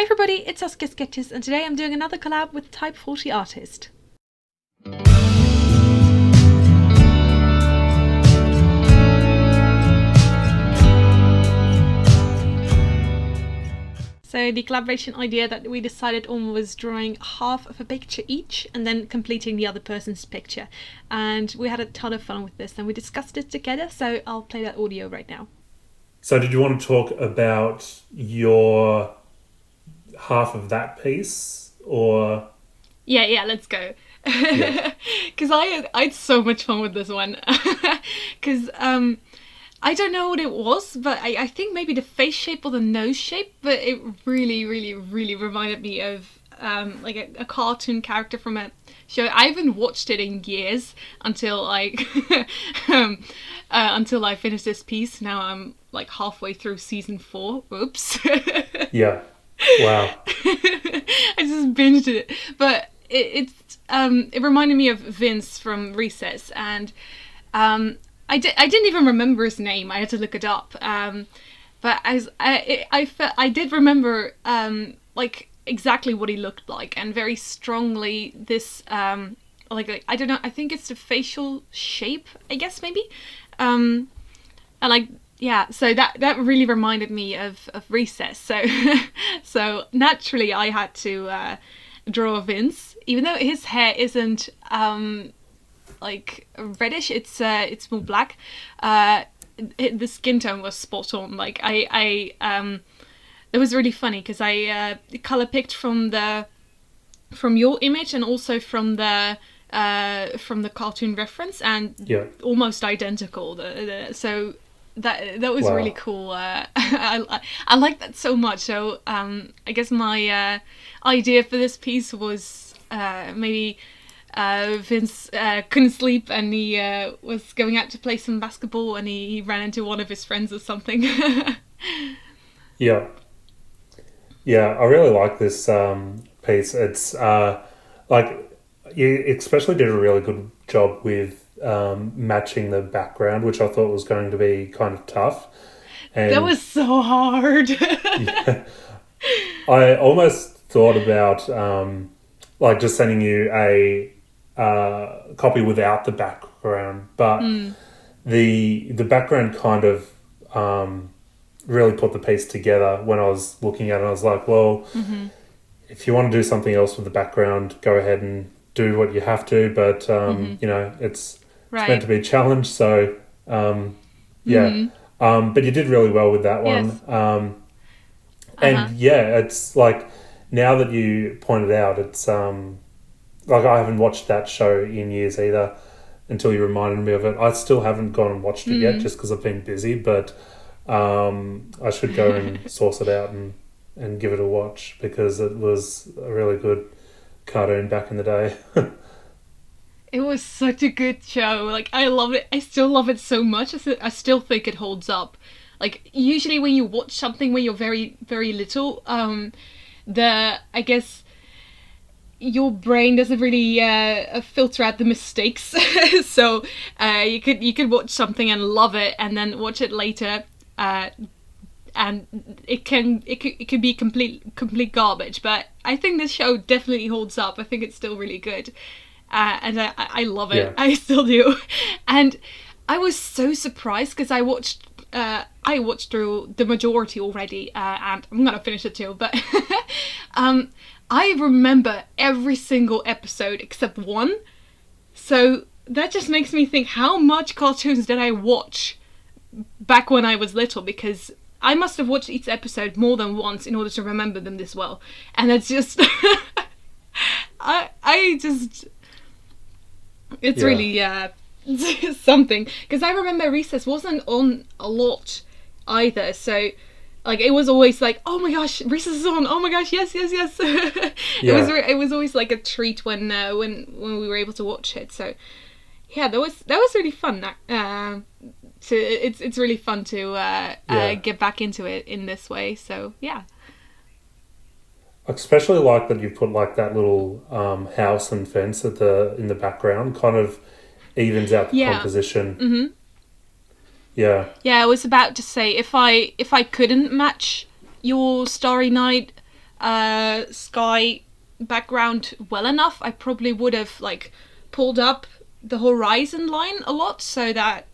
everybody, it's SaskiaSketches, and today I'm doing another collab with Type 40 Artist. So the collaboration idea that we decided on was drawing half of a picture each and then completing the other person's picture. And we had a ton of fun with this and we discussed it together, so I'll play that audio right now. So did you want to talk about your half of that piece, or? Yeah, let's go. Because I had so much fun with this one. Because I don't know what it was, but I think maybe the face shape or the nose shape, but it really reminded me of like a cartoon character from a show. I haven't watched it in years until until I finished this piece. Now I'm like halfway through season 4. Oops. Yeah. Wow. I just binged it, but it reminded me of Vince from Recess, and I didn't even remember his name. I had to look it up. But I did remember like exactly what he looked like, and very strongly this like I don't know. I think it's the facial shape, I guess, maybe. And like, yeah, so that really reminded me of Recess. So so naturally I had to draw Vince, even though his hair isn't like reddish, it's more black. The skin tone was spot on. Like it was really funny because I color picked from your image and also from the cartoon reference, and almost identical. So that was really cool. I like that so much. So I guess my idea for this piece was maybe Vince couldn't sleep and he was going out to play some basketball and he ran into one of his friends or something. Yeah, I really like this piece. It's like you especially did a really good job with matching the background, which I thought was going to be kind of tough. And that was so hard. Yeah, I almost thought about like just sending you a copy without the background, but the background kind of really put the piece together. When I was looking at it, I was like, well, if you want to do something else with the background, go ahead and do what you have to, but you know, it's meant to be a challenge, so but you did really well with that one. And yeah, it's like, now that you pointed out, it's like I haven't watched that show in years either until you reminded me of it. I still haven't gone and watched it yet just because I've been busy, but I should go and source it out and give it a watch, because it was a really good cartoon back in the day. It was such a good show. Like, I loved it. I still love it so much. I still think it holds up. Like, usually when you watch something when you're very little, I guess your brain doesn't really filter out the mistakes. So you could watch something and love it, and then watch it later, and it could be complete garbage. But I think this show definitely holds up. I think it's still really good, and I love it. Yeah. I still do. And I was so surprised because I watched through the majority already, and I'm gonna finish it too. But I remember every single episode except one. So that just makes me think, how much cartoons did I watch back when I was little? Because I must have watched each episode more than once in order to remember them this well. And it's just it's really something. Because I remember Recess wasn't on a lot either, so like it was always like, oh my gosh, Recess is on, oh my gosh, yes. It was always like a treat when we were able to watch it. So yeah, that was really fun. It's really fun to get back into it in this way. So yeah, I especially like that you put like that little house and fence in the background. Kind of evens out the composition. Yeah, I was about to say, if I couldn't match your Starry Night sky background well enough, I probably would have like pulled up the horizon line a lot so that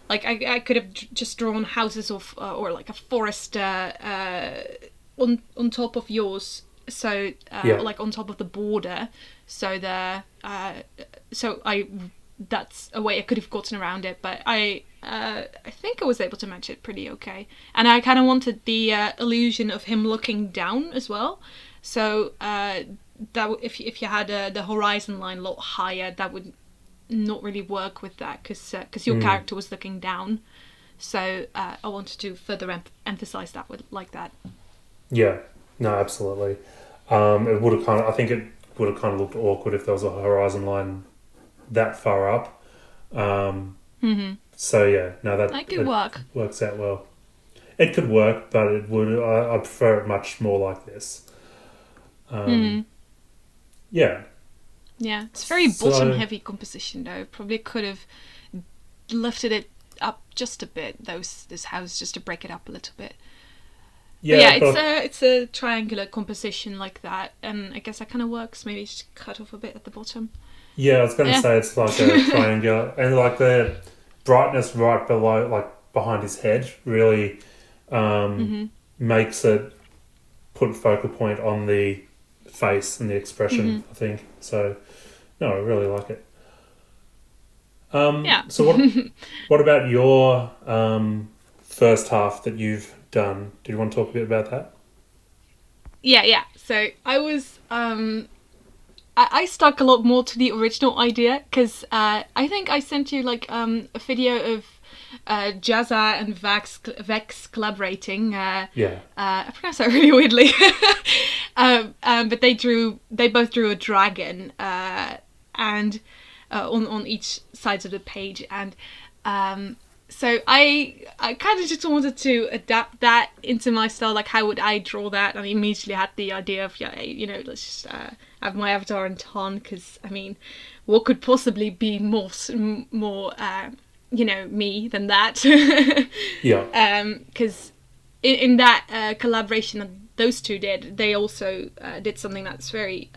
like I could have just drawn houses or like a forest on top of yours, so like on top of the border, so that's a way I could have gotten around it, but I think I was able to match it pretty okay. And I kind of wanted the illusion of him looking down as well. So that if you had the horizon line a lot higher, that would not really work with that because your character was looking down. So I wanted to further emphasize that with like that. Yeah, no, absolutely. It would have I think it would have kind of looked awkward if there was a horizon line that far up. So yeah, no, that could work. Works out well. It could work, but it would. I prefer it much more like this. Yeah. Yeah, it's very bottom heavy composition though. Probably could have lifted it up just a bit. This house just to break it up a little bit. Yeah, it's a triangular composition like that, and I guess that kind of works. Maybe just cut off a bit at the bottom. Yeah, I was going to say it's like a triangular, and like the brightness right below, like behind his head, really makes it put focal point on the face and the expression. I think so. No, I really like it. So what about your first half that you've done? Do you want to talk a bit about that? Yeah. So I was I stuck a lot more to the original idea because I think I sent you like a video of Jazza and Vex collaborating. I pronounced that really weirdly. But they both drew a dragon and on each side of the page, and so I kind of just wanted to adapt that into my style. Like, how would I draw that? And I immediately had the idea of, let's just have my avatar in Tarn, because, I mean, what could possibly be more me than that? Yeah. Because in that collaboration that those two did, they also did something that's very,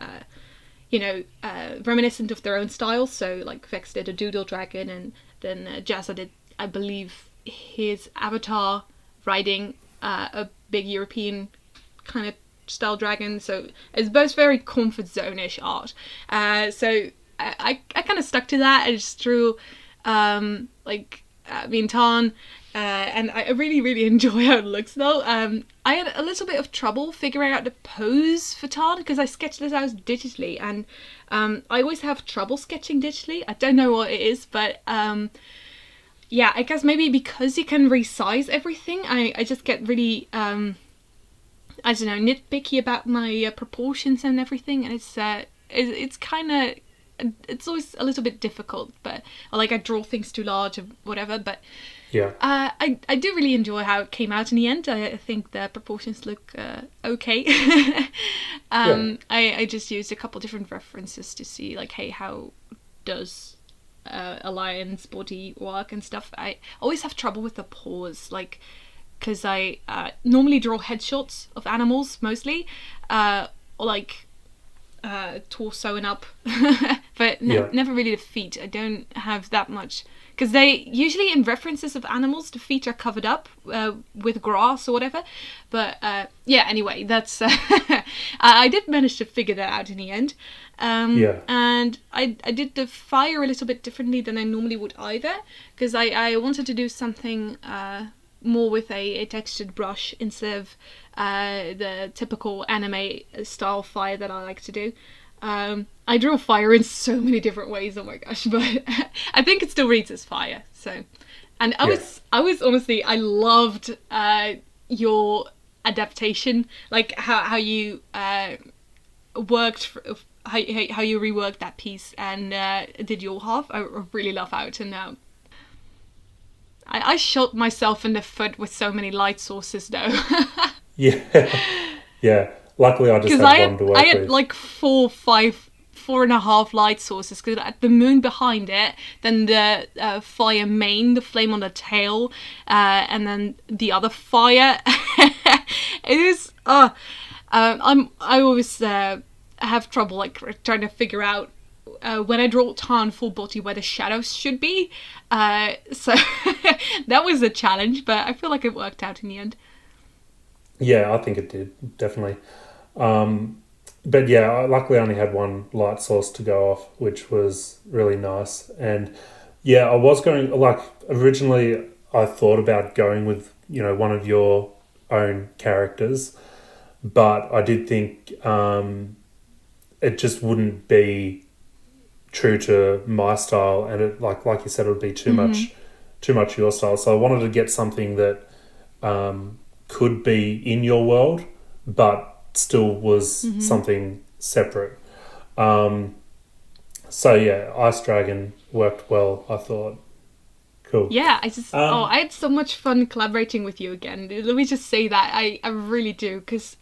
reminiscent of their own style. So, like, Vex did a doodle dragon, and then Jazza did, I believe, his avatar riding a big European kind of style dragon. So it's both very comfort zone-ish art. So I kind of stuck to that. I just drew me and Tarn, and I really, really enjoy how it looks though. I had a little bit of trouble figuring out the pose for Tarn because I sketched this out digitally, and I always have trouble sketching digitally. I don't know what it is, but yeah, I guess maybe because you can resize everything, I just get really, I don't know, nitpicky about my proportions and everything, and it's kind of, it's always a little bit difficult, but, or like I draw things too large or whatever, but yeah, I do really enjoy how it came out in the end. I think the proportions look okay. I just used a couple different references to see, like, hey, how does a lion's body work and stuff. I always have trouble with the paws, like, because I normally draw headshots of animals mostly, or like torso and up, but never really the feet. I don't have that much, because they usually, in references of animals, the feet are covered up with grass or whatever. But anyway, that's I did manage to figure that out in the end. And I did the fire a little bit differently than I normally would either, because I wanted to do something more with a textured brush instead of the typical anime style fire that I like to do. I draw fire in so many different ways, oh my gosh, but I think it still reads as fire. So, and I was honestly, I loved your adaptation, like how you worked how you reworked that piece and did your half. I really love how it turned out. I shot myself in the foot with so many light sources though. Yeah. Luckily, I just had one to work with. I had like 4 or 5 4.5 light sources, because the moon behind it, then the fire main, the flame on the tail, and then the other fire. It is. I always have trouble like trying to figure out when I draw Tarn full body where the shadows should be. So that was a challenge, but I feel like it worked out in the end. Yeah, I think it did, definitely. But yeah, I luckily only had one light source to go off, which was really nice. And yeah, I was going, like, originally I thought about going with, you know, one of your own characters, but I did think it just wouldn't be true to my style, and it, like you said, it would be too much your style. So I wanted to get something that could be in your world, but still was something separate. So yeah, Ice Dragon worked well, I thought. Cool. Yeah, I had so much fun collaborating with you again. Let me just say that. I really do, because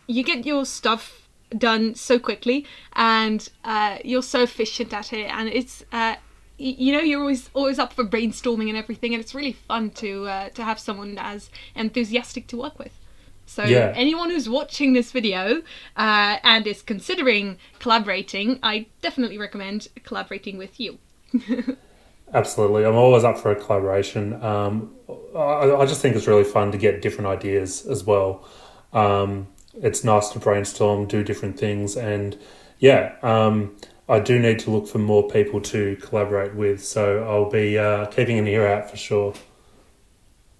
you get your stuff done so quickly, and you're so efficient at it, and it's you know, you're always up for brainstorming and everything, and it's really fun to have someone as enthusiastic to work with. So yeah. Anyone who's watching this video and is considering collaborating, I definitely recommend collaborating with you. Absolutely. I'm always up for a collaboration. I just think it's really fun to get different ideas as well. It's nice to brainstorm, do different things, and yeah, I do need to look for more people to collaborate with, so I'll be keeping an ear out for sure.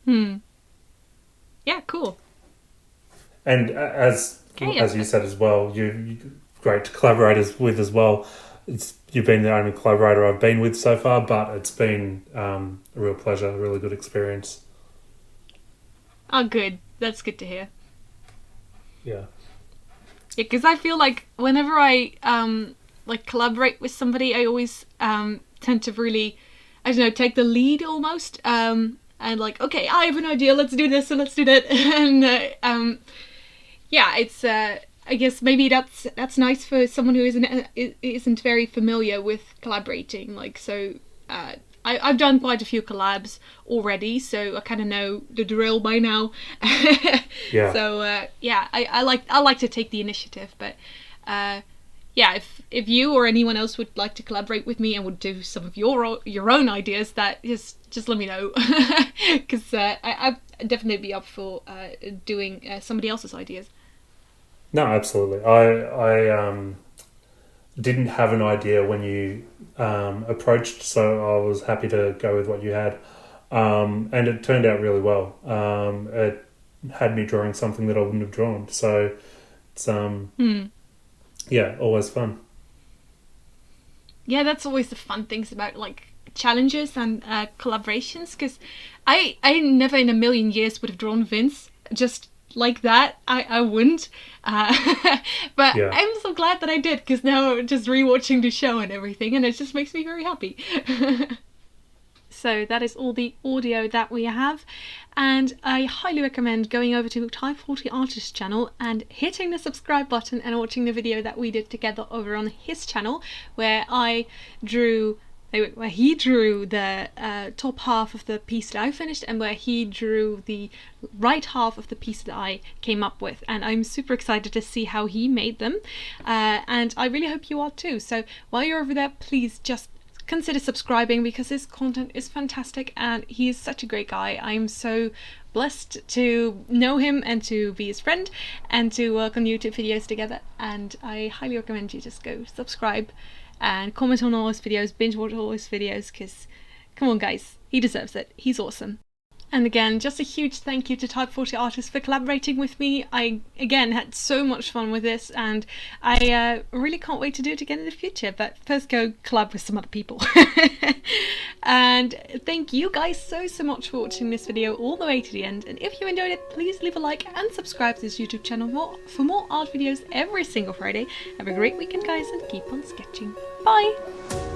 Yeah, cool. And as you said as well, you're great to collaborate with as well. You've been the only collaborator I've been with so far, but it's been a real pleasure, a really good experience. Oh, good. That's good to hear. Yeah. Yeah, because I feel like whenever I like collaborate with somebody, I always tend to really, I don't know, take the lead almost. And like, okay, I have an idea. Let's do this and let's do that. And yeah, it's. I guess maybe that's nice for someone who isn't very familiar with collaborating. Like, so I've done quite a few collabs already, so I kind of know the drill by now. Yeah. So yeah, I like to take the initiative, but yeah, if you or anyone else would like to collaborate with me and would do some of your own ideas, that just let me know, because I'd definitely be up for doing somebody else's ideas. No, absolutely. I didn't have an idea when you approached, so I was happy to go with what you had, and it turned out really well. It had me drawing something that I wouldn't have drawn, so it's yeah, always fun. Yeah, that's always the fun things about like challenges and collaborations, because I never in a million years would have drawn Vince just like that. I wouldn't, but Yeah. I'm so glad that I did, because now I'm just rewatching the show and everything, and it just makes me very happy. So that is all the audio that we have, and I highly recommend going over to Type 40 Artist channel and hitting the subscribe button and watching the video that we did together over on his channel, where he drew the top half of the piece that I finished, and where he drew the right half of the piece that I came up with. And I'm super excited to see how he made them, and I really hope you are too. So while you're over there, please just consider subscribing, because his content is fantastic and he is such a great guy. I'm so blessed to know him and to be his friend and to work on YouTube videos together, and I highly recommend you just go subscribe and comment on all his videos, binge watch all his videos, because come on guys, he deserves it. He's awesome. And again, just a huge thank you to Type 40 Artists for collaborating with me. I, again, had so much fun with this, and I really can't wait to do it again in the future, but first go collab with some other people. And thank you guys so much for watching this video all the way to the end, and if you enjoyed it, please leave a like and subscribe to this YouTube channel for more art videos every single Friday. Have a great weekend guys, and keep on sketching. Bye!